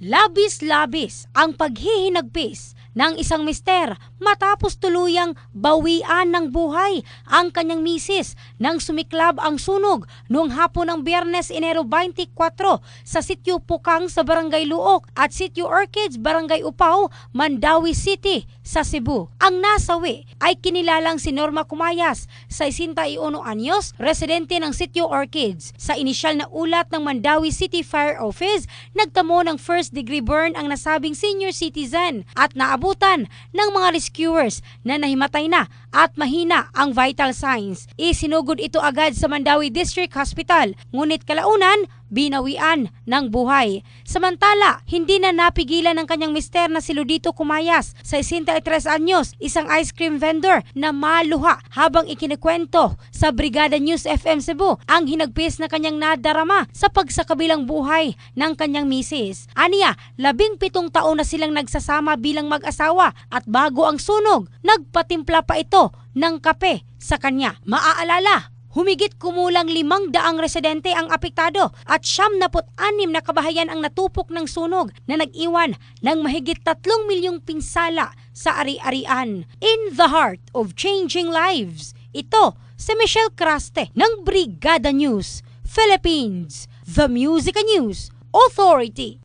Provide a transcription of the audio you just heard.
Labis-labis ang paghihinagpis ng isang mister matapos tuluyang bawian ng buhay ang kanyang misis nang sumiklab ang sunog noong hapon ng Biyernes, Enero 24 sa Sitio Pukang sa Barangay Luok at Sitio Orchids, Barangay Upao, Mandawi City sa Cebu. Ang nasawi ay kinilalang si Norma Cumayas, 61 anyos, residente ng Sitio Orchids. Sa inisyal na ulat ng Mandawi City Fire Office, nagtamo ng first-degree burn ang nasabing senior citizen at naabutan ng mga rescuers na nahimatay na at mahina ang vital signs. Isinugod ito agad sa Mandawi District Hospital, ngunit kalaunan binawian ng buhay. Samantala, hindi na napigilan ng kanyang mister na si Ludito Cumayas, 63 anyos, isang ice cream vendor na maluha habang ikinikwento sa Brigada News FM Cebu ang hinagpis na kanyang nadarama sa pagsakabilang buhay ng kanyang misis. Aniya, 17 taon na silang nagsasama bilang mag-asawa at bago ang sunog, nagpatimpla pa ito ng kape sa kanya. Maaalala, humigit kumulang 500 residente ang apektado at 76 na kabahayan ang natupok ng sunog na nag-iwan ng mahigit 3 milyong pinsala sa ari-arian. In the heart of changing lives, ito si Michelle Craste ng Brigada News Philippines, the Music News Authority.